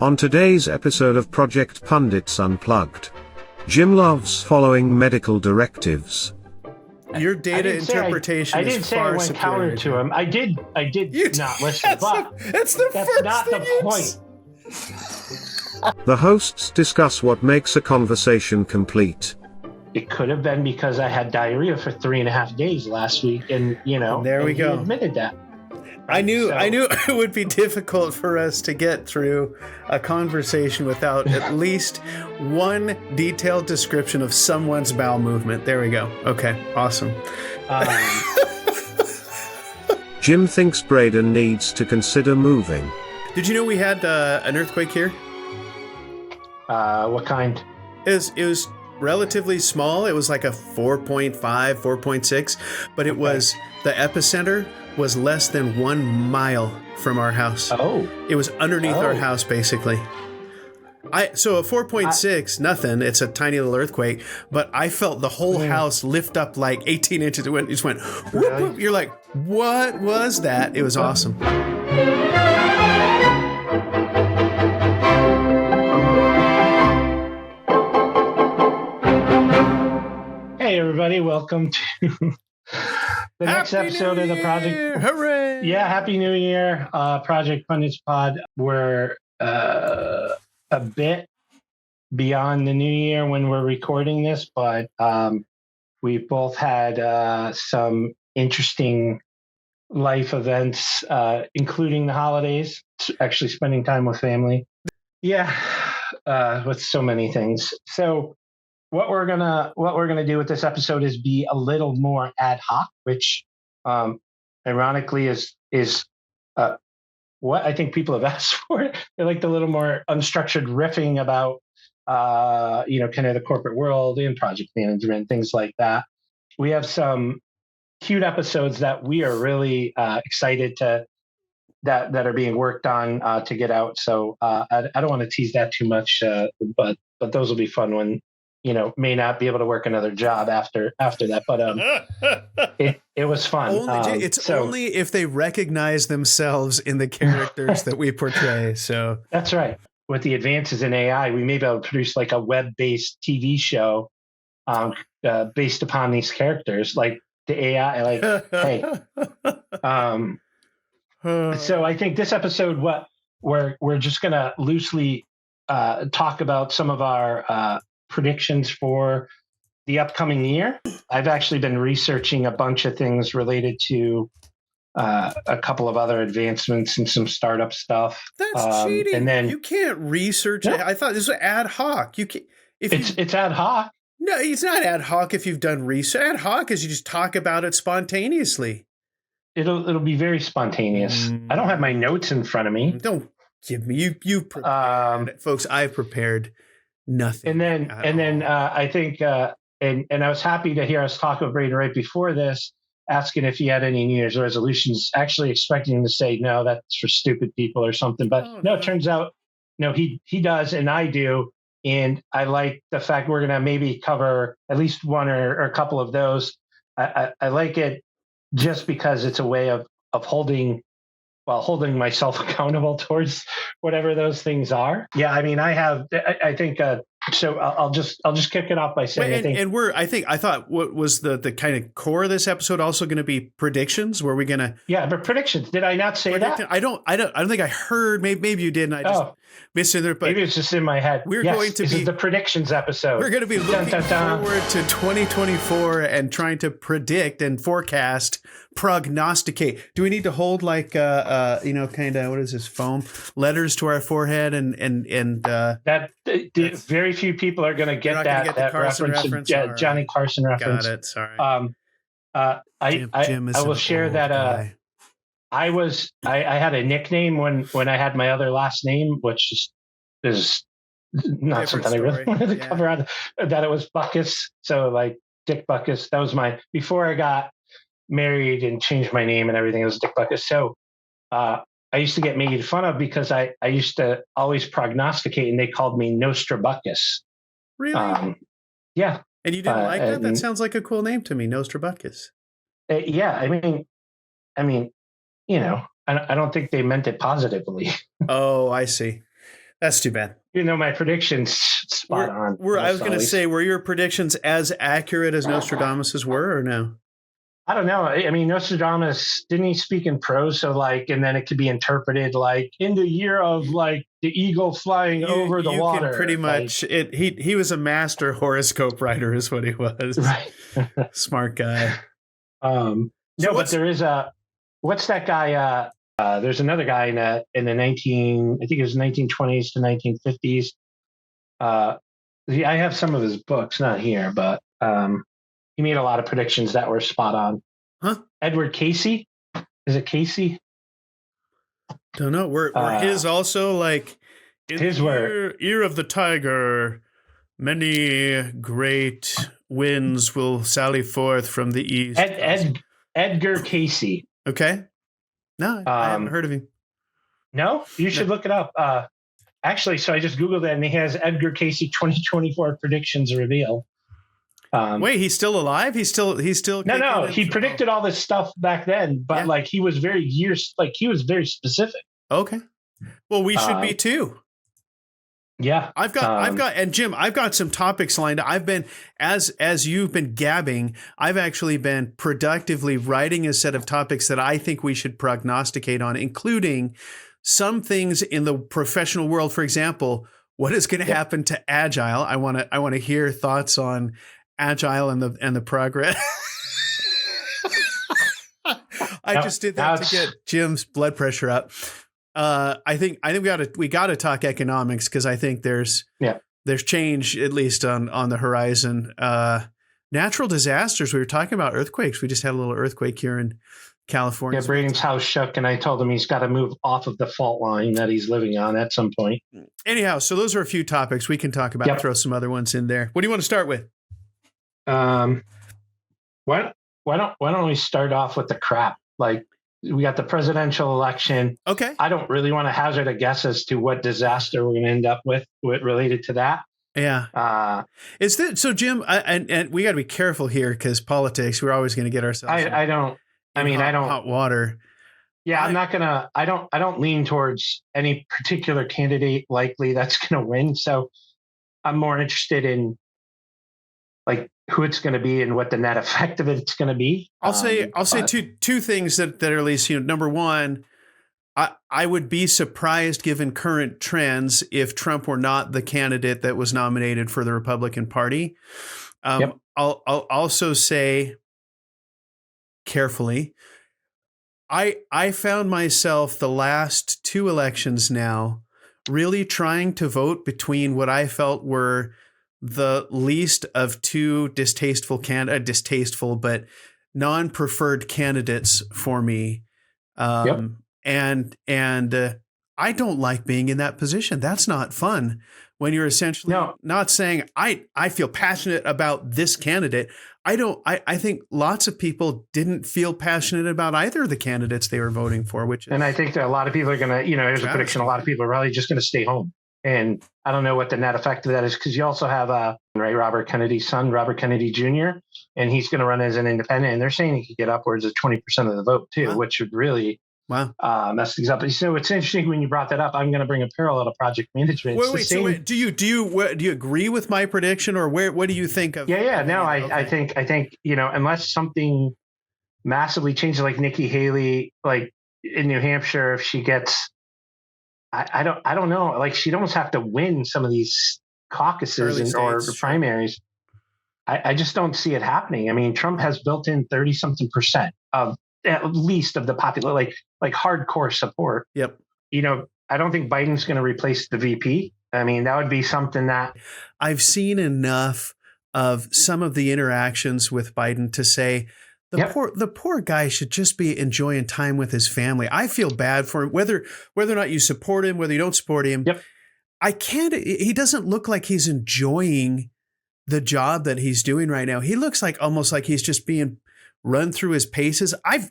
On today's episode of Project Pundits Unplugged, Jim loves following medical directives. Your data interpretation I is didn't say I far went counter superior. to him. I did not listen, but that's the that's first not thing the you point. The hosts discuss what makes a conversation complete. It could have been because I had diarrhea for 3.5 days last week, and There we go. He admitted that. I knew it would be difficult for us to get through a conversation without at least one detailed description of someone's bowel movement. There we go. Okay, awesome. Jim thinks Braden needs to consider moving. Did you know we had an earthquake here? What kind? It was relatively small. It was like a 4.5, 4.6, but it was, the epicenter was less than 1 mile from our house. Oh. It was underneath our house, basically. So a 4.6, nothing. It's a tiny little earthquake, but I felt the whole house lift up like 18 inches. It just went, whoop, whoop. You're like, what was that? It was awesome. Hey, everybody. Welcome to the next episode of the Project. Hooray! Yeah, Happy New Year, Project Pundits Pod. We're a bit beyond the new year when we're recording this, but we both had some interesting life events, including the holidays, actually spending time with family. Yeah, with so many things. So what we're gonna do with this episode is be a little more ad hoc, which ironically is what I think people have asked for. They like the little more unstructured riffing about kind of the corporate world and project management, things like that. We have some cute episodes that we are really excited that are being worked on to get out. So I don't want to tease that too much, but those will be fun when may not be able to work another job after that, but it was fun. Only if they recognize themselves in the characters that we portray. So that's right. With the advances in AI, we may be able to produce like a web-based TV show based upon these characters, like the AI. Like, hey, so I think this episode, we're just gonna loosely talk about some of our predictions for the upcoming year. I've actually been researching a bunch of things related to a couple of other advancements and some startup stuff. That's cheating. And then you can't research it. I thought this was ad hoc. You can't. It's ad hoc. No, it's not ad hoc. If you've done research, ad hoc is you just talk about it spontaneously. It'll be very spontaneous. I don't have my notes in front of me. Don't give me you prepared. Folks. I've prepared nothing. And then I think and I was happy to hear us talk with Braden right before this, asking if he had any New Year's resolutions, actually expecting him to say, no, that's for stupid people or something. But no, it turns out, no, he does, and I do. And I like the fact we're going to maybe cover at least one or a couple of those. I like it just because it's a way of holding myself accountable towards whatever those things are. Yeah, I mean, I think so I'll just kick it off by saying I thought what was the kind of core of this episode also going to be predictions? Were we going to? Yeah, but predictions. Did I not say that? I don't think I heard. Maybe you did, and I just missed it there. But maybe it's just in my head. This is the predictions episode. We're going to be looking forward to 2024 and trying to predict and forecast, prognosticate. Do we need to hold like kind of what is this, foam letters to our forehead and that very few people are going to get that reference. Johnny Carson reference. Got it. Sorry. I will share that. I had a nickname when I had my other last name, which is not something I really wanted to cover on. That it was Buckus, so like Dick Buckus. That was before I got married and changed my name and everything. It was Dick Buckus. So I used to get made fun of because I used to always prognosticate, and they called me Nostrabuscus. Really? Yeah. And you didn't like that? That sounds like a cool name to me, Nostrabuscus. Yeah, I mean, I don't think they meant it positively. Oh, I see. That's too bad. You know, my predictions spot on. I was going to say, were your predictions as accurate as Nostradamus's were, or no? I don't know. I mean, Nostradamus, didn't he speak in prose? So like, and then it could be interpreted like in the year of like the eagle flying over the water. Can pretty much like, he was a master horoscope writer is what he was. Right. Smart guy. No, but there is what's that guy? There's another guy in the I think it was 1920s to 1950s. I have some of his books, not here, but he made a lot of predictions that were spot on. Huh? Edward Casey? Is it Casey? Don't know. Were his also like in his the year of the tiger, many great winds will sally forth from the east. Edgar Casey. Okay. No, I haven't heard of him. No? You should look it up. Actually, so I just Googled it, and he has Edgar Casey 2024 predictions reveal. Wait, he's still alive? He's still No, he predicted all this stuff back then, but like he was very specific. Okay. Well, we should be too. Yeah. I've got and Jim, I've got some topics lined up. I've been as you've been gabbing, I've actually been productively writing a set of topics that I think we should prognosticate on, including some things in the professional world. For example, what is going to happen to Agile? I want to hear thoughts on Agile and the progress. I just did that to get Jim's blood pressure up. I think we got to talk economics, because I think there's change, at least on the horizon. Natural disasters. We were talking about earthquakes. We just had a little earthquake here in California. Yeah, Braden's house shook, and I told him he's got to move off of the fault line that he's living on at some point. Anyhow, so those are a few topics we can talk about. Yep. Throw some other ones in there. What do you want to start with? Why don't we start off with the crap? Like, we got the presidential election. Okay. I don't really want to hazard a guess as to what disaster we're going to end up with related to that. Yeah. Is that so, Jim? And we got to be careful here, because politics. We're always going to get ourselves. I don't hot water. Yeah, I don't lean towards any particular candidate likely that's going to win. So I'm more interested in like who it's going to be and what the net effect of it's going to be. I'll say two things that are at least, number one, I would be surprised, given current trends, if Trump were not the candidate that was nominated for the Republican Party. I'll also say, carefully, I found myself the last two elections now really trying to vote between what I felt were the least of two distasteful but non-preferred candidates for me. And I don't like being in that position. That's not fun when you're essentially not saying, I feel passionate about this candidate. I think lots of people didn't feel passionate about either of the candidates they were voting for, and I think that a lot of people are going to, here's a prediction. A lot of people are probably just going to stay home. And I don't know what the net effect of that is, because you also have Robert Kennedy's son, Robert Kennedy Jr., and he's going to run as an independent. And they're saying he could get upwards of 20% of the vote too, which would really mess things up. So it's interesting when you brought that up. I'm going to bring a parallel to project management. So do you agree with my prediction, or what do you think of? I think unless something massively changes, like Nikki Haley, like in New Hampshire, if she gets. I don't know. Like, she'd almost have to win some of these caucuses or primaries. I just don't see it happening. I mean, Trump has built in 30-something% of at least of the popular, like hardcore support. Yep. I don't think Biden's going to replace the VP. I mean, that would be something that I've seen enough of some of the interactions with Biden to say, the poor guy should just be enjoying time with his family. I feel bad for him, whether or not you support him, whether you don't support him. Yep. He doesn't look like he's enjoying the job that he's doing right now. He looks like almost like he's just being run through his paces. I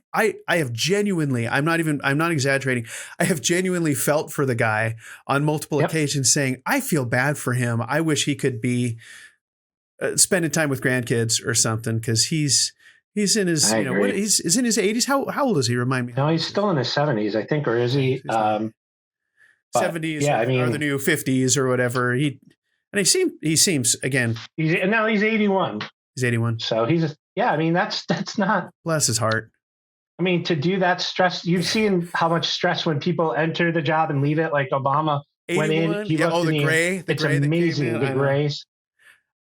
have genuinely, I'm not exaggerating. I have genuinely felt for the guy on multiple occasions, saying, I feel bad for him. I wish he could be spending time with grandkids or something, because he's in his, he's in his 80s. How old is he? Remind me. No, he's still in his 70s, I think, or is he? But 70s yeah, are the new 50s or whatever. He seems again. He's 81. He's 81. So that's not. Bless his heart. I mean, to do that stress, you've seen how much stress when people enter the job and leave it. Like Obama 81? went in, he looked the gray. It's amazing, the grays.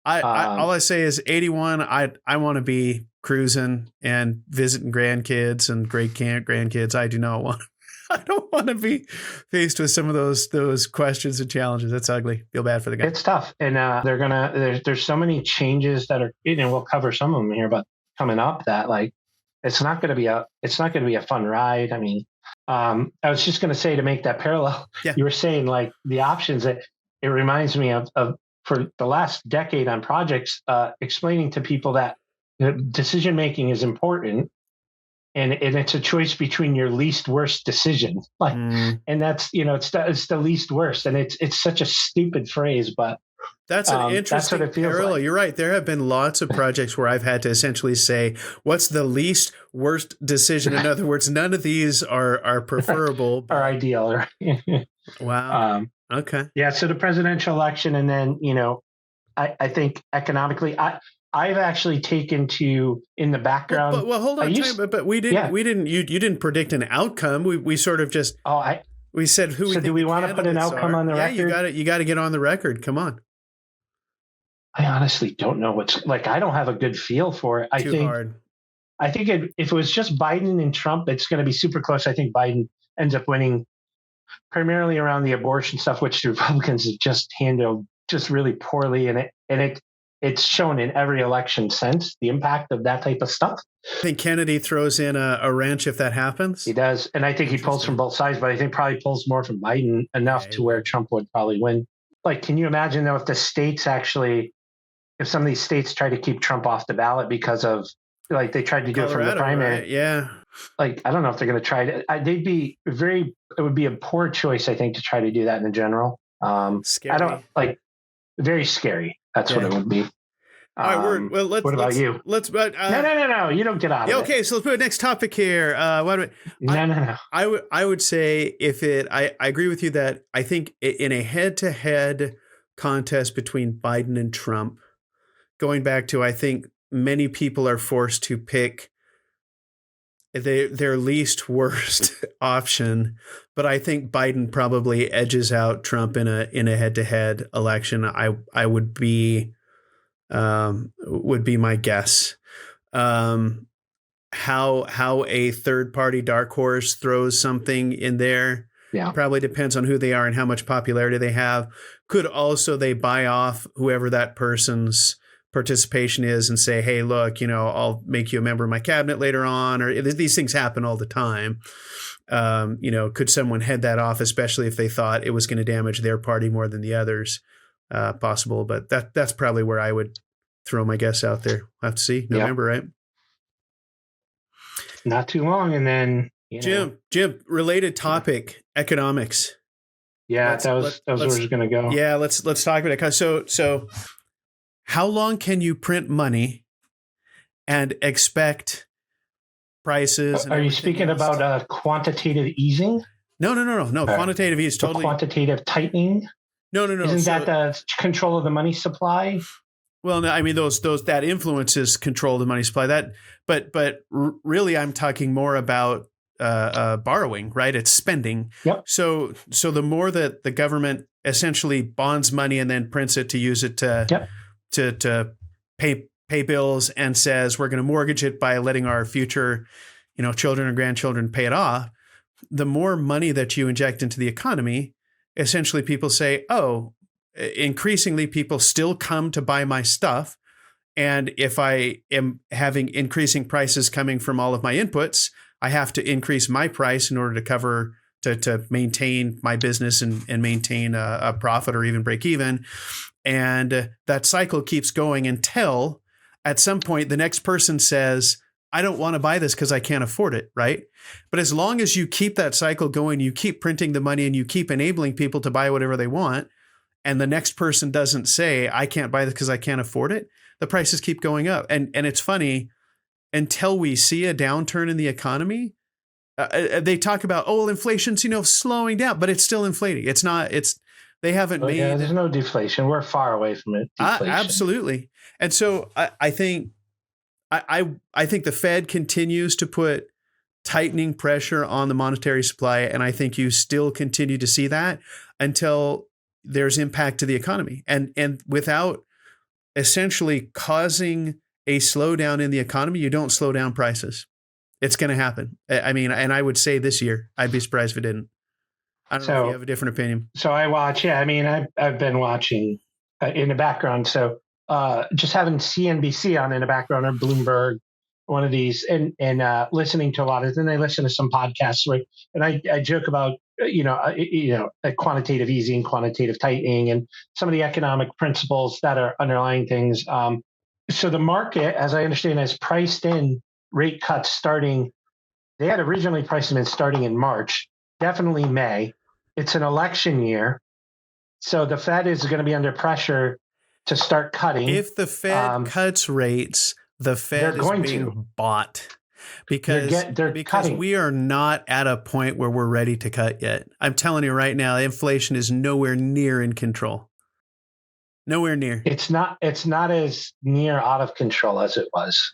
All I say is 81. I want to be cruising and visiting grandkids and great grandkids. I don't want to be faced with some of those questions and challenges. That's ugly. Feel bad for the guy. It's tough, and there's so many changes that are. We'll cover some of them here, but coming up that like it's not going to be a fun ride. I mean, I was just going to say, to make that parallel, you were saying like the options. That it reminds me of for the last decade on projects, explaining to people that decision making is important. And it's a choice between your least worst decision, and that's it's the least worst, and it's such a stupid phrase, but that's an interesting parallel. Like. You're right. There have been lots of projects where I've had to essentially say, "What's the least worst decision?" In other words, none of these are preferable, are ideal. Wow. Okay. Yeah. So the presidential election, and then I think economically, I've actually taken to in the background. Well, hold on, but we didn't. Yeah. We didn't. You didn't predict an outcome. We sort of just. We said who. So do we want to put an outcome on the record? Yeah, you got to get on the record. Come on. I honestly don't know what's like. I don't have a good feel for it. I think if it was just Biden and Trump, it's going to be super close. I think Biden ends up winning primarily around the abortion stuff, which the Republicans have just handled just really poorly, and it's shown in every election since, the impact of that type of stuff. I think Kennedy throws in a wrench if that happens. He does. And I think he pulls from both sides, but I think probably pulls more from Biden enough to where Trump would probably win. Like, can you imagine though, if some of these states try to keep Trump off the ballot because of, like, they tried to do Colorado, it from the primary. Right? Yeah. Like, I don't know if they're going to try to, it would be a poor choice, I think, to try to do that in general. Scary. Very scary. That's what it would be. All right, what about you? No. You don't get out of it. Okay, so let's put a next topic here. No. I would say I agree with you that I think in a head-to-head contest between Biden and Trump, going back to, I think many people are forced to pick their least worst option, but I think Biden probably edges out Trump in a head-to-head election. I would be my guess. How a third-party dark horse throws something in there probably depends on who they are and how much popularity they have. Could also they buy off whoever that person's participation is and say, hey, look, I'll make you a member of my cabinet later on, or these things happen all the time. Could someone head that off, especially if they thought it was going to damage their party more than the others? Possible, but that's probably where I would throw my guess out there. We'll have to see. November, right? Not too long, and then Jim, related topic, economics. Yeah, that was where I was going to go. Yeah, let's talk about it. So how long can you print money and expect prices? Are you speaking about quantitative easing? No. Quantitative ease, totally. Quantitative tightening. No. Isn't that the control of the money supply? Well, no, I mean those that influences control of the money supply. But really, I'm talking more about borrowing, right? It's spending. Yep. So the more that the government essentially bonds money and then prints it to use it to pay bills and says we're going to mortgage it by letting our future, children and grandchildren pay it off. The more money that you inject into the economy, essentially people say, oh, increasingly people still come to buy my stuff. And if I am having increasing prices coming from all of my inputs, I have to increase my price in order to cover, to maintain my business and maintain a profit or even break even. And that cycle keeps going until at some point the next person says, I don't want to buy this because I can't afford it, right? But as long as you keep that cycle going, you keep printing the money and you keep enabling people to buy whatever they want, and the next person doesn't say, I can't buy this because I can't afford it, the prices keep going up. And it's funny, until we see a downturn in the economy, they talk about, inflation's, slowing down, but it's still inflating. It's not, they haven't made. Yeah, there's no deflation. We're far away from it. Absolutely. And so I think, I think the Fed continues to put tightening pressure on the monetary supply. And I think you still continue to see that until there's impact to the economy, and without essentially causing a slowdown in the economy, you don't slow down prices. It's going to happen. I mean, and I would say this year, I'd be surprised if it didn't. I don't know if you have a different opinion. So I watch. Yeah, I mean, I've been watching in the background. So just having CNBC on in the background, or Bloomberg, one of these, and listening to a lot of. Then I listen to some podcasts, right? And I joke about quantitative easing, quantitative tightening, and some of the economic principles that are underlying things. So the market, as I understand, has priced in rate cuts starting. They had originally priced them in starting in March, definitely May. It's an election year, so the Fed is going to be under pressure to start cutting. If the Fed cuts rates, the Fed is being bought because cutting. We are not at a point where we're ready to cut yet. I'm telling you right now, inflation is nowhere near in control. Nowhere near. It's not as near out of control as it was.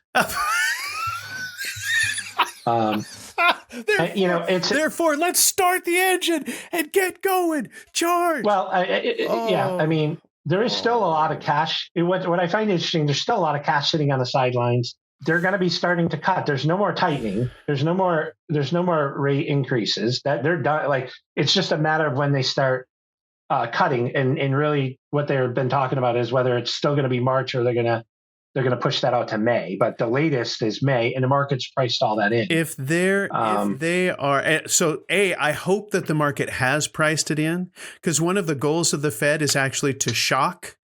Therefore, let's start the engine and get going. Charge. Well, yeah. I mean, there is still a lot of cash. What I find interesting, there's still a lot of cash sitting on the sidelines. They're going to be starting to cut. There's no more tightening. There's no more rate increases. That they're done. Like, it's just a matter of when they start cutting. And really, what they've been talking about is whether it's still going to be March or they're going to push that out to May, but the latest is May, and the market's priced all that in. If they are, so I hope that the market has priced it in, because one of the goals of the Fed is actually to shock.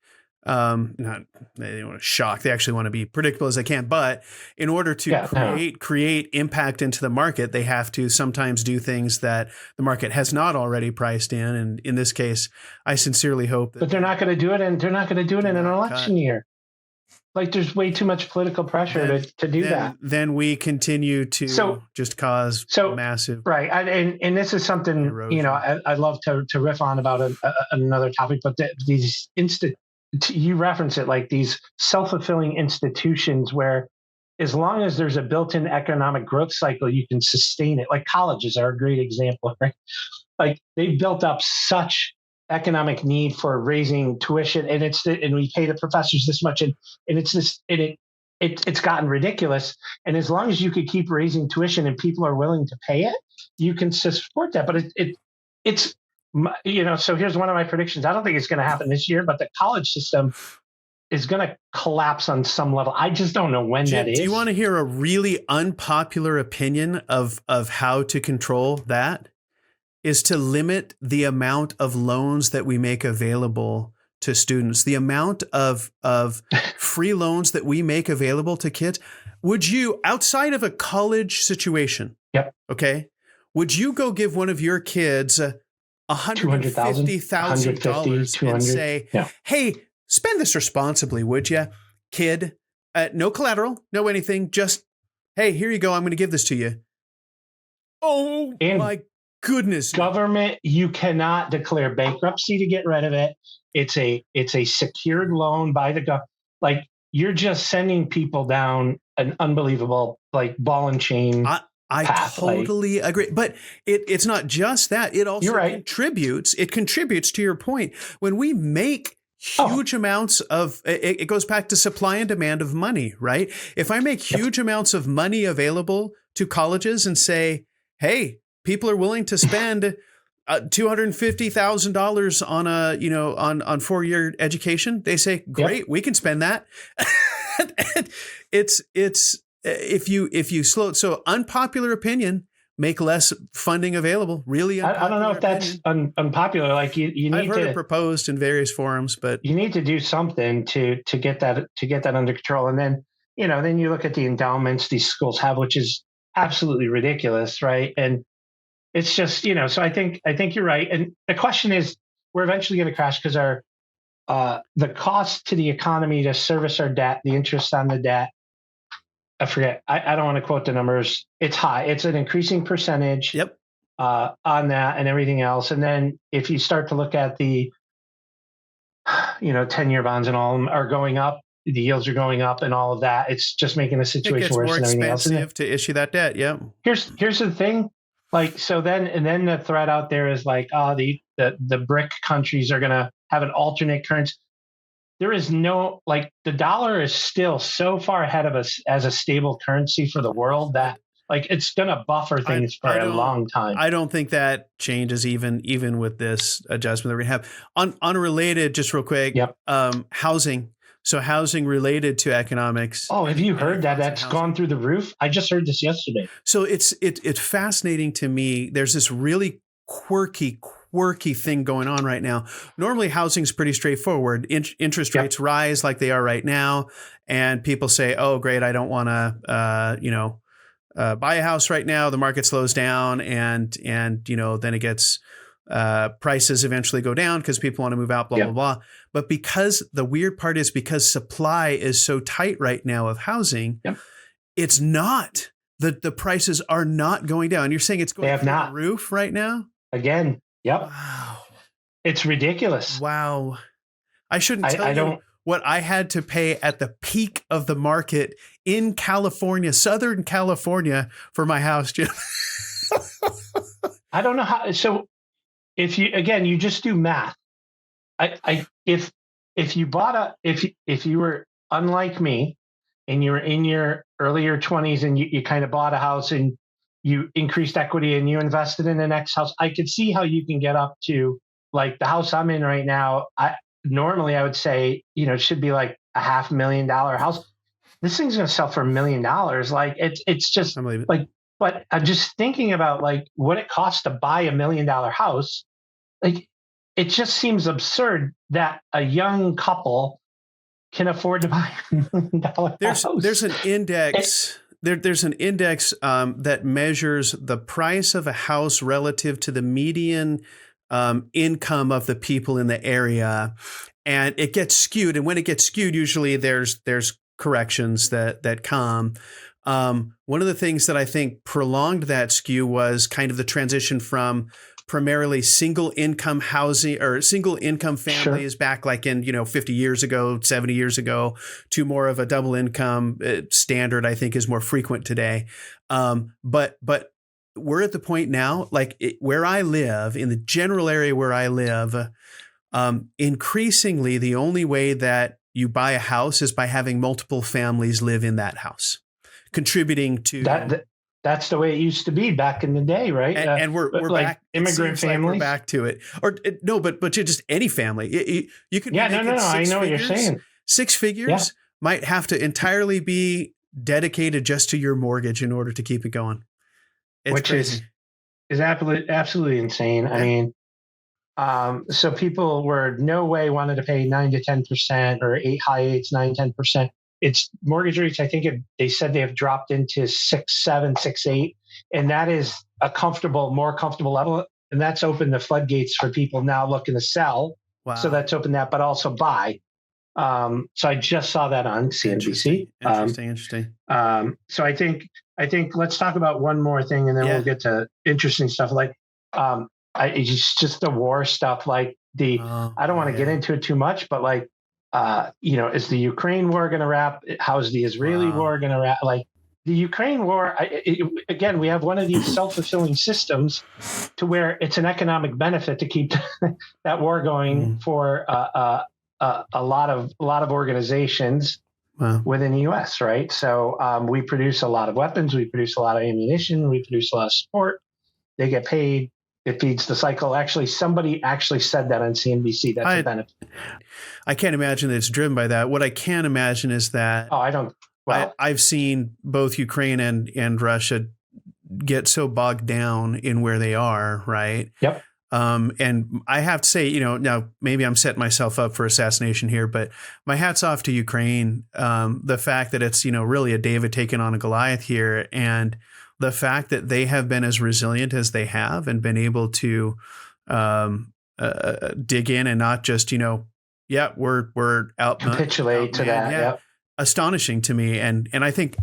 They don't want to shock; they actually want to be predictable as they can. But in order to create impact into the market, they have to sometimes do things that the market has not already priced in. And in this case, I sincerely hope that. But they're not going to do it, and they're not going to do it in an election year. Like, there's way too much political pressure to do that. Then we continue to just cause massive right. And this is something erosion. I love to riff on about another topic, but these you reference it, like these self-fulfilling institutions where, as long as there's a built-in economic growth cycle, you can sustain it. Like colleges are a great example, right? Like, they've built up such economic need for raising tuition, and we pay the professors this much, and it's gotten ridiculous. And as long as you could keep raising tuition and people are willing to pay it, you can support that. But it's so here's one of my predictions. I don't think it's going to happen this year, but the college system is going to collapse on some level. I just don't know when that is. Do you want to hear a really unpopular opinion of how to control that? Is to limit the amount of loans that we make available to students, the amount of free loans that we make available to kids. Would you, outside of a college situation, okay, would you go give one of your kids $150,000 and say, hey, spend this responsibly, would you, kid? No collateral, no anything, just, hey, here you go, I'm going to give this to you. Oh, my goodness. Government, you cannot declare bankruptcy to get rid of it. It's a secured loan by the government. Like, you're just sending people down an unbelievable, like, ball and chain path. Totally agree. But it's not just that. It also contributes. It contributes to your point. When we make huge amounts of, it goes back to supply and demand of money, right? If I make huge amounts of money available to colleges and say, hey, people are willing to spend $250,000 on on 4-year education. They say, great, we can spend that. It's if you slow. So unpopular opinion, make less funding available. Really, I don't know if that's unpopular. Like, you need I've heard it proposed in various forums, but you need to do something to get that under control. And then then you look at the endowments these schools have, which is absolutely ridiculous, right? And it's just, so I think you're right. And the question is, we're eventually going to crash because the cost to the economy to service our debt, the interest on the debt, I forget. I don't want to quote the numbers. It's high. It's an increasing percentage. Yep. On that and everything else. And then if you start to look at the, 10-year bonds and all of them are going up, the yields are going up and all of that. It's just making the It situation gets worse more and everything else. expensive to issue that debt. Yep. Here's the thing. Like, so then the threat out there is like, the BRIC countries are going to have an alternate currency. There is no, like, the dollar is still so far ahead of us as a stable currency for the world that, like, it's going to buffer things for a long time. I don't think that changes even with this adjustment that we have. Unrelated, just real quick. Yep. Housing. So housing related to economics. Oh, have you heard that? That's gone through the roof. I just heard this yesterday. So it's fascinating to me. There's this really quirky thing going on right now. Normally housing's pretty straightforward. Interest rates rise like they are right now. And people say, oh, great, I don't want to, buy a house right now. The market slows down and then it gets prices eventually go down because people want to move out, blah, blah, blah. But because the weird part is because supply is so tight right now of housing, it's not the prices are not going down. You're saying it's going through the roof right now? Again. Yep. Wow. It's ridiculous. Wow. I shouldn't tell you what I had to pay at the peak of the market in California, Southern California, for my house, Jim. I don't know how. So if you just do math, if you were unlike me and you were in your earlier 20s and you kind of bought a house and you increased equity and you invested in the next house, I could see how you can get up to, like, the house I'm in right now. Normally I would say, it should be like a $500,000 house. This thing's going to sell for $1 million. Like, it's just like, but I'm just thinking about, like, what it costs to buy $1 million house. Like, it just seems absurd that a young couple can afford to buy $1 million house. There's an index. There's an index that measures the price of a house relative to the median income of the people in the area, and it gets skewed. And when it gets skewed, usually there's corrections that come. One of the things that I think prolonged that skew was kind of the transition from primarily single income housing or single income families back like in 50 years ago, 70 years ago, to more of a double income standard. I think is more frequent today. But we're at the point now, like where I live, in the general area where I live, increasingly the only way that you buy a house is by having multiple families live in that house, contributing to that. That's the way it used to be back in the day, right? And we're like back. Immigrant families. Like we're back to it, or no, but just any family. You could no. I know what you're saying. 6 figures might have to entirely be dedicated just to your mortgage in order to keep it going. Which crazy. is absolutely insane. Yeah. I mean, so people were no way wanted to pay 9 to 10% or high 8s, 9, 10%. It's mortgage rates. I think they said they have dropped into 6, 7, 6, 8, and that is a more comfortable level. And that's opened the floodgates for people now looking to sell. Wow. So that's opened that, but also buy. So I just saw that on CNBC. Interesting. So I think let's talk about one more thing, and then we'll get to interesting stuff. Like, it's just the war stuff. Like I don't want to get into it too much, but like, is the Ukraine war going to wrap? How's the Israeli war going to wrap? Like the Ukraine war, again, we have one of these self-fulfilling systems to where it's an economic benefit to keep that war going for a lot of organizations within the U.S. Right? So we produce a lot of weapons, we produce a lot of ammunition, we produce a lot of support. They get paid. It feeds the cycle. Actually, somebody actually said that on CNBC. That's a benefit. I can't imagine that it's driven by that. What I can imagine is that I don't. Well, I've seen both Ukraine and Russia get so bogged down in where they are, right? Yep. And I have to say, now maybe I'm setting myself up for assassination here, but my hat's off to Ukraine. The fact that it's really a David taking on a Goliath here, and the fact that they have been as resilient as they have and been able to dig in and not just, we're out. Capitulate to that. Yeah. Astonishing to me. And I think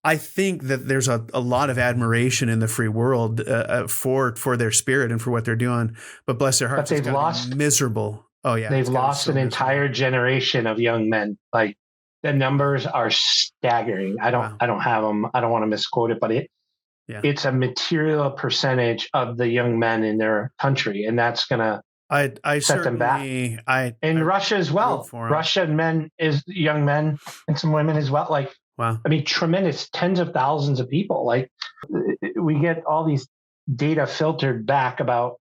I think that there's a lot of admiration in the free world for their spirit and for what they're doing, but bless their hearts, they've lost miserable. Oh yeah, they've lost an entire generation of young men. Like the numbers are staggering. I don't have them. I don't want to misquote it, but it's a material percentage of the young men in their country, and that's gonna set them back. And Russia as well. Russian men is young men and some women as well. Like, wow. I mean, tremendous tens of thousands of people. Like, we get all these data filtered back about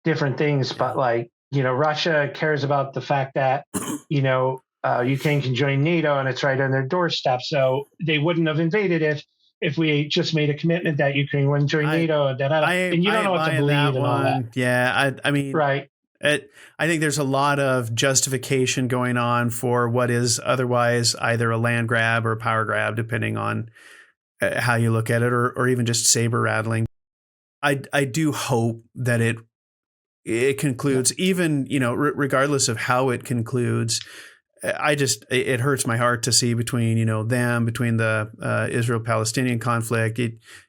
different things, but like, Russia cares about the fact that, Ukraine can join NATO and it's right on their doorstep. So they wouldn't have invaded if we just made a commitment that Ukraine wouldn't join NATO. And you don't know what to believe and all that. Yeah, I mean, right. I think there's a lot of justification going on for what is otherwise either a land grab or a power grab, depending on how you look at it, or even just saber rattling. I do hope that it concludes, even, regardless of how it concludes. It hurts my heart to see between the Israel-Palestinian conflict.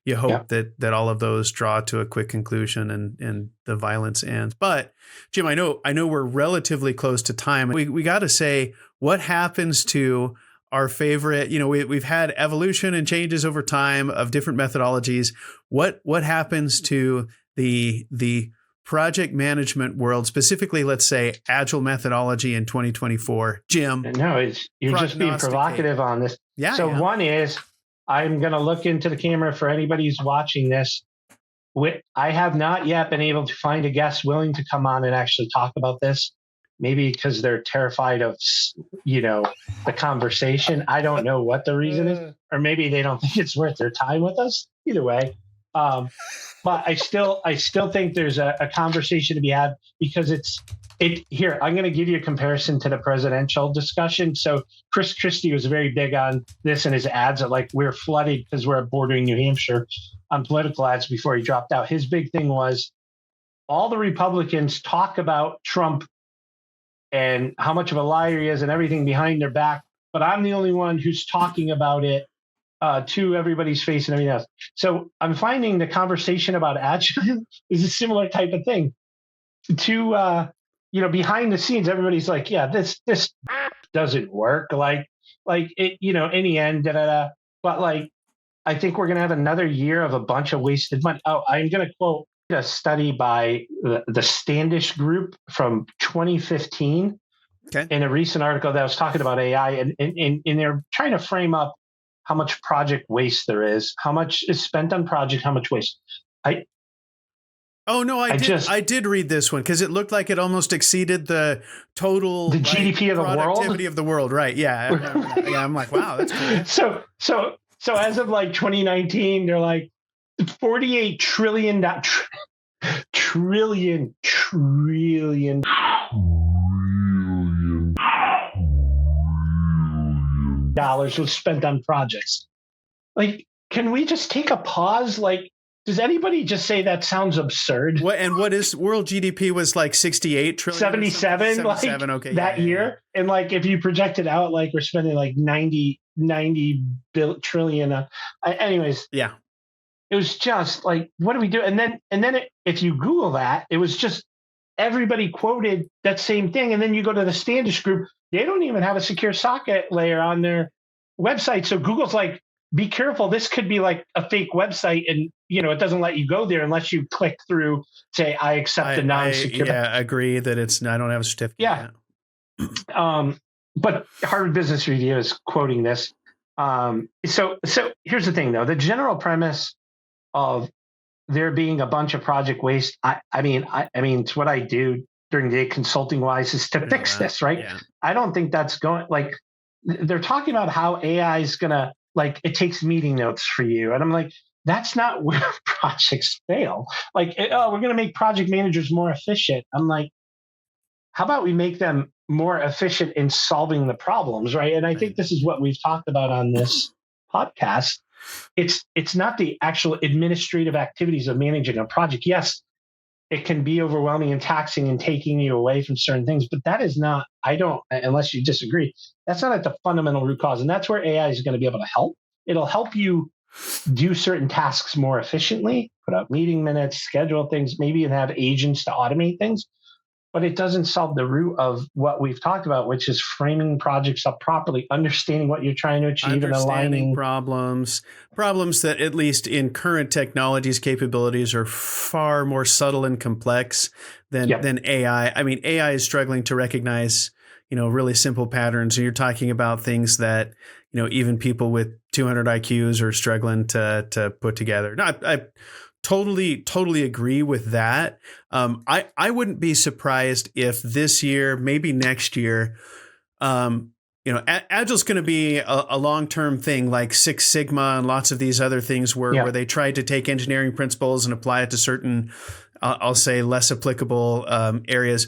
You hope that all of those draw to a quick conclusion and the violence ends. But Jim, I know we're relatively close to time. We got to say, what happens to our favorite, we've had evolution and changes over time of different methodologies. What happens to the project management world, specifically, let's say, agile methodology in 2024? Jim. No, you're just being provocative on this. Yeah. So one is, I'm going to look into the camera for anybody who's watching this. I have not yet been able to find a guest willing to come on and actually talk about this. Maybe because they're terrified of, the conversation. I don't know what the reason is, or maybe they don't think it's worth their time with us. Either way. But I still think there's a conversation to be had, because here, I'm going to give you a comparison to the presidential discussion. So Chris Christie was very big on this in his ads, that like we're flooded because we're bordering New Hampshire on political ads before he dropped out. His big thing was all the Republicans talk about Trump and how much of a liar he is and everything behind their back, but I'm the only one who's talking about it to everybody's face and everything else. So I'm finding the conversation about agile is a similar type of thing. To behind the scenes, everybody's like, yeah, this doesn't work. Like it, in the end, But like, I think we're gonna have another year of a bunch of wasted money. Oh, I'm gonna quote a study by the Standish Group from 2015 in a recent article that was talking about AI, and they're trying to frame up how much project waste there is, how much is spent on project, how much waste. I did read this one because it looked like it almost exceeded the total GDP of the world. Productivity of the world, right? Yeah, I'm like, wow, that's cool. So as of like 2019, they're like $48 trillion dollars was spent on projects. Like, can we just take a pause? Like, does anybody just say that sounds absurd? What is world GDP was like 68 trillion? 77 like okay, that year. And like, if you project it out, like we're spending like 90 trillion. Anyways. Yeah. It was just like, what do we do? And then if you Google that, it was just everybody quoted that same thing. And then you go to the Standish Group, they don't even have a secure socket layer on their website. So Google's like, be careful. This could be like a fake website, and it doesn't let you go there unless you click through, say, I accept the non-secure. I agree that I don't have a certificate. Yeah. But Harvard Business Review is quoting this. So here's the thing, though. The general premise of there being a bunch of project waste, I mean, it's what I do during the day consulting wise is to fix this, right? Yeah. I don't think that's going, like, they're talking about how AI is going to, like, it takes meeting notes for you. And I'm like, that's not where projects fail. Like, we're going to make project managers more efficient. I'm like, how about we make them more efficient in solving the problems, right? And I think this is what we've talked about on this podcast. It's not the actual administrative activities of managing a project. Yes, it can be overwhelming and taxing and taking you away from certain things, but that is not, unless you disagree, that's not at the fundamental root cause. And that's where AI is going to be able to help, it'll help you do certain tasks more efficiently, put out meeting minutes, schedule things, maybe even have agents to automate things. But it doesn't solve the root of what we've talked about, which is framing projects up properly, understanding what you're trying to achieve, and aligning problems that, at least in current technologies, capabilities are far more subtle and complex than AI. I mean, AI is struggling to recognize, really simple patterns. And you're talking about things that, even people with 200 IQs are struggling to put together. I totally agree with that. I wouldn't be surprised if this year, maybe next year, Agile's going to be a long-term thing, like Six Sigma and lots of these other things where they tried to take engineering principles and apply it to certain, I'll say, less applicable areas.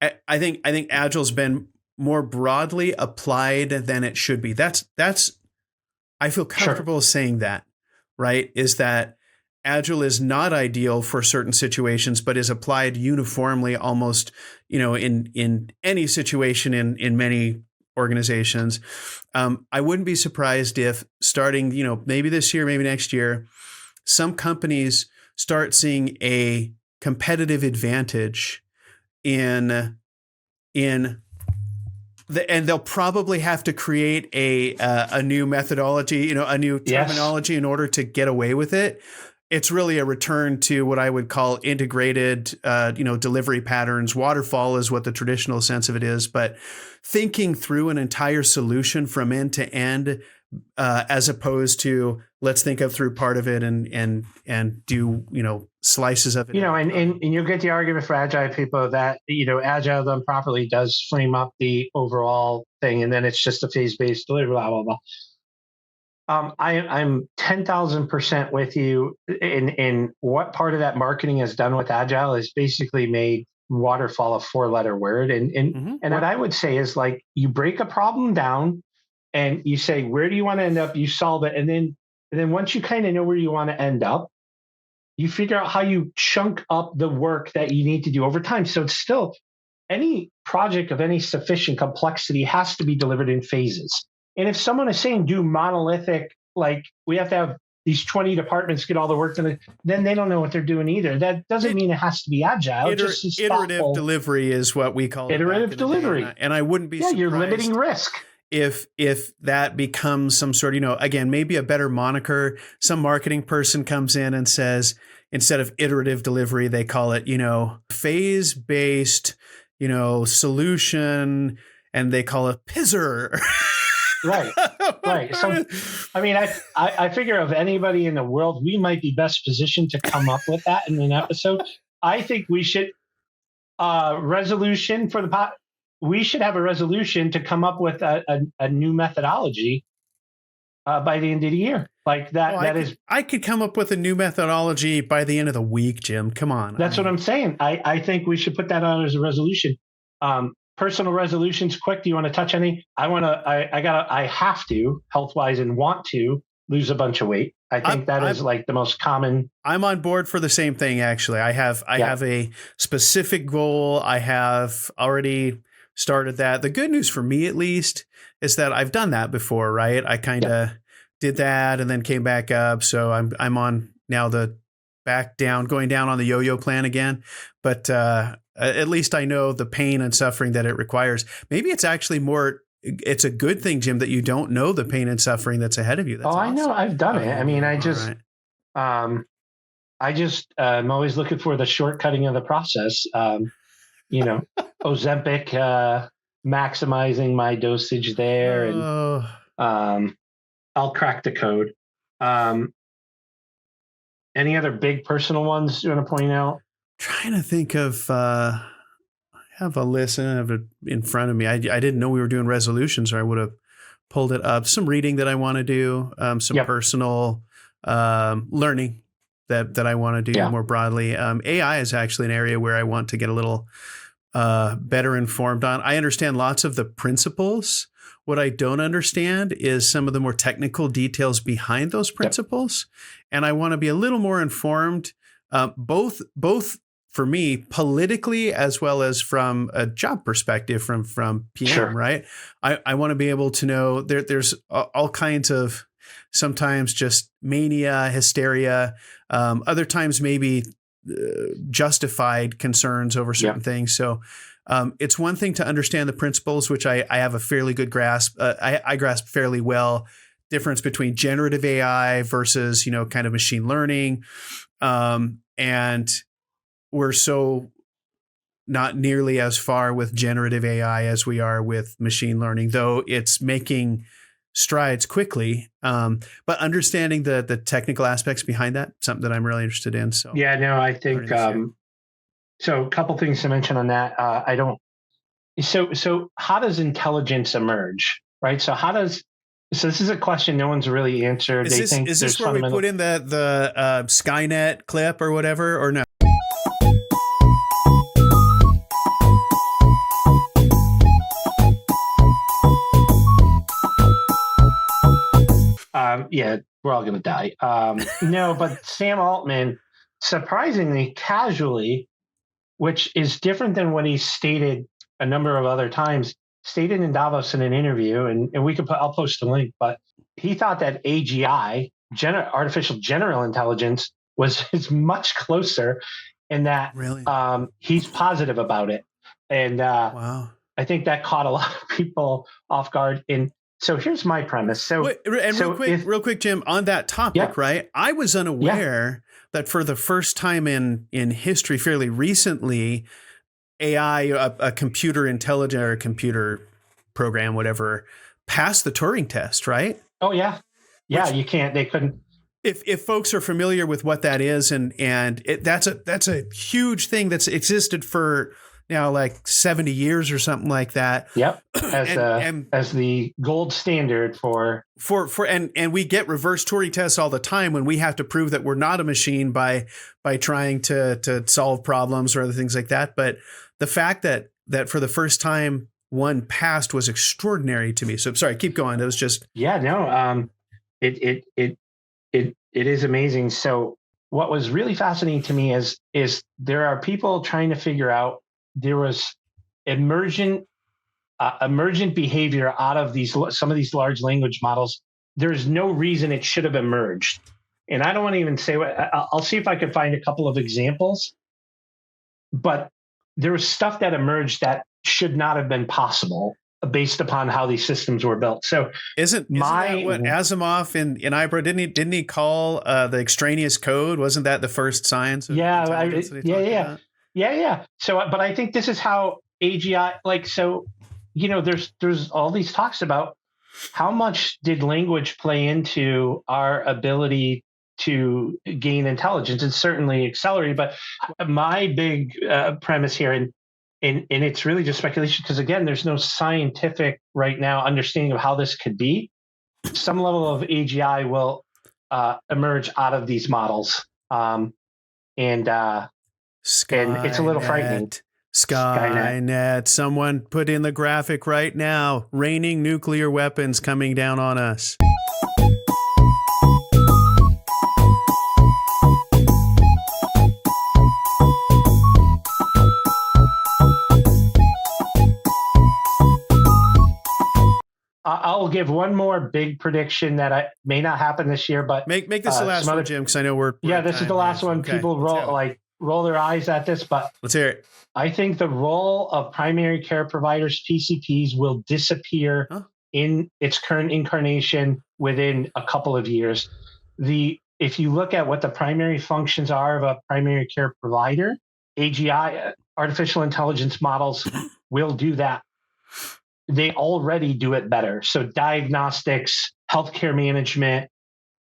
I think Agile's been more broadly applied than it should be. That's I feel comfortable saying that, right? Is that Agile is not ideal for certain situations, but is applied uniformly almost, in any situation in many organizations. I wouldn't be surprised if starting, maybe this year, maybe next year, some companies start seeing a competitive advantage and they'll probably have to create a new methodology, a new terminology in order to get away with it. It's really a return to what I would call integrated, delivery patterns. Waterfall is what the traditional sense of it is, but thinking through an entire solution from end to end, as opposed to let's think of through part of it and do, slices of it. And you'll get the argument for Agile people that, Agile done properly does frame up the overall thing, and then it's just a phase-based delivery, blah, blah, blah. I'm 10,000% with you in what part of that marketing has done with Agile is basically made waterfall a 4-letter word. And what I would say is, like, you break a problem down and you say, where do you want to end up? You solve it. And then once you kind of know where you want to end up, you figure out how you chunk up the work that you need to do over time. So it's still, any project of any sufficient complexity has to be delivered in phases. And if someone is saying do monolithic, like we have to have these 20 departments get all the work done, then they don't know what they're doing either. That doesn't mean it has to be agile. Iterative delivery is what we call iterative delivery. And I wouldn't be surprised. You're limiting risk. If that becomes some sort of, again, maybe a better moniker, some marketing person comes in and says, instead of iterative delivery, they call it, phase-based, solution, and they call it PISR. Right. So, I figure of anybody in the world, we might be best positioned to come up with that in an episode. I think we should resolution for the we should have a resolution to come up with a new methodology by the end of the year. Like that. I could come up with a new methodology by the end of the week, Jim. Come on. That's what I'm saying. I think we should put that on as a resolution. Personal resolutions, quick. Do you want to touch any? I have to, health-wise, and want to lose a bunch of weight. I think that is like the most common. I'm on board for the same thing, actually. I have a specific goal. I have already started that. The good news for me, at least, is that I've done that before, right? I kind of did that and then came back up. So I'm on now going down on the yo-yo plan again. But at least I know the pain and suffering that it requires. Maybe it's actually it's a good thing, Jim, that you don't know the pain and suffering that's ahead of you. That's awesome. I know. I've done it. I mean, I'm always looking for the shortcutting of the process. Ozempic, maximizing my dosage there. And I'll crack the code. Any other big personal ones you want to point out? Trying to think of, I have a list and I have it in front of me. I didn't know we were doing resolutions, or I would have pulled it up. Some reading that I want to do, some personal learning that I want to do more broadly. AI is actually an area where I want to get a little better informed on. I understand lots of the principles. What I don't understand is some of the more technical details behind those principles. And I want to be a little more informed, both for me politically, as well as from a job perspective from PM, right? I want to be able to know there's all kinds of, sometimes just mania, hysteria, other times maybe justified concerns over certain things. So it's one thing to understand the principles, which I have a fairly good grasp. I grasp fairly well difference between generative AI versus, kind of machine learning. And we're so not nearly as far with generative AI as we are with machine learning, though it's making strides quickly. But understanding the technical aspects behind that, something that I'm really interested in. So yeah, no, I think so. A couple things to mention on that. So how does intelligence emerge, right? So this is a question no one's really answered. Is this where we put in the Skynet clip or whatever, or no? Yeah, we're all going to die. No, but Sam Altman, surprisingly casually, which is different than what he's stated a number of other times, stated in Davos in an interview, and I'll post the link, but he thought that AGI, artificial general intelligence, is much closer, and that really? He's positive about it. And wow. I think that caught a lot of people off guard. And so here's my premise. Real quick, Jim, on that topic, right? I was unaware that for the first time in history, fairly recently, AI, a computer intelligent or a computer program, whatever, passed the Turing test, right? Oh yeah, yeah. They couldn't. If folks are familiar with what that is, that's a huge thing that's existed for now like 70 years or something like that. Yep. As the gold standard for we get reverse Turing tests all the time when we have to prove that we're not a machine by trying to solve problems or other things like that. But the fact that for the first time one passed was extraordinary to me. So sorry, keep going. It was just it is amazing. So what was really fascinating to me is there are people trying to figure out. There was emergent behavior out of some of these large language models. There's no reason it should have emerged. And I don't want to even say what. I'll see if I can find a couple of examples. But there was stuff that emerged that should not have been possible based upon how these systems were built. So isn't that what Asimov in IBRA didn't he call the extraneous code? Wasn't that the first science? Yeah. So, but I think this is how AGI, there's all these talks about how much did language play into our ability to gain intelligence, and certainly accelerate. But my big premise here, and it's really just speculation, because again, there's no scientific right now understanding of how this could be. Some level of AGI will emerge out of these models. And it's a little frightening. Skynet. Someone put in the graphic right now. Raining nuclear weapons coming down on us. I'll give one more big prediction that may not happen this year, but make this the last one, Jim, because I know we're this is the last one. Okay. People roll their eyes at this, but let's hear it. I think the role of primary care providers, PCPs, will disappear in its current incarnation within a couple of years. If you look at what the primary functions are of a primary care provider, AGI, artificial intelligence models, will do that. They already do it better. So diagnostics, healthcare management,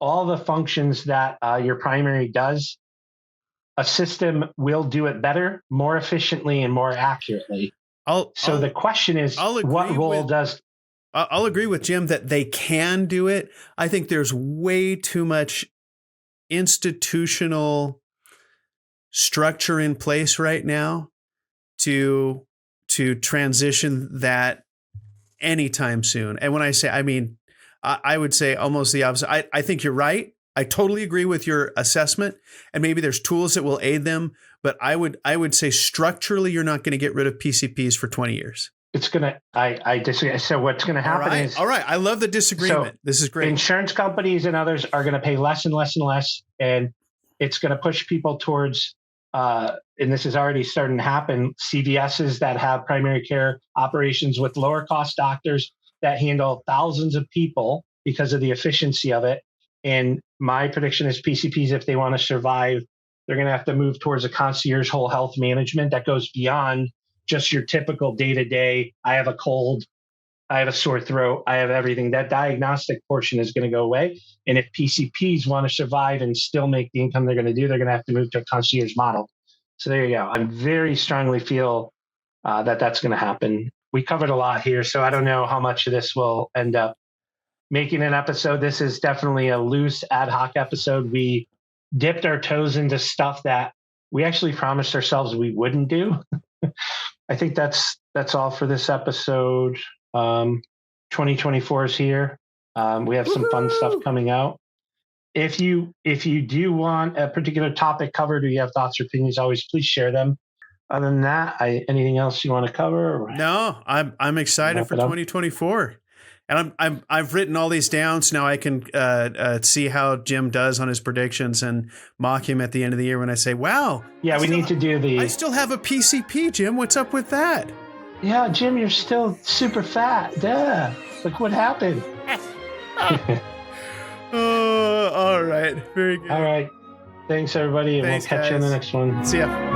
all the functions that your primary does, a system will do it better, more efficiently, and more accurately. The question is, what role does... I'll agree with Jim that they can do it. I think there's way too much institutional structure in place right now to transition that anytime soon. And when I say, I mean, I would say almost the opposite. I think you're right. I totally agree with your assessment, and maybe there's tools that will aid them, but I would say structurally, you're not going to get rid of PCPs for 20 years. it's gonna. I disagree. So what's gonna happen is all right. I love the disagreement. This is great. Insurance companies and others are going to pay less and less and less, and it's going to push people towards. And this is already starting to happen. CVSs that have primary care operations with lower cost doctors that handle thousands of people because of the efficiency of it. And my prediction is PCPs, if they want to survive, they're going to have to move towards a concierge whole health management that goes beyond just your typical day-to-day. I have a cold, I have a sore throat, I have everything. That diagnostic portion is going to go away. And if PCPs want to survive and still make the income they're going to do, they're going to have to move to a concierge model. So there you go. I very strongly feel that that's going to happen. We covered a lot here, so I don't know how much of this will end up making an episode. This is definitely a loose ad hoc episode. We dipped our toes into stuff that we actually promised ourselves we wouldn't do. I think that's all for this episode. 2024 is here. We have some fun stuff coming out. If you do want a particular topic covered or you have thoughts or opinions, always please share them. Other than that, anything else you want to cover? No, I'm excited for 2024. And I've written all these down, so now I can see how Jim does on his predictions and mock him at the end of the year when I say, "Wow, yeah, we need to do I still have a PCP, Jim. What's up with that?" Yeah, Jim, you're still super fat. Duh. Look what happened. Oh, all right, very good. All right, thanks everybody, and we'll catch you in the next one. See ya.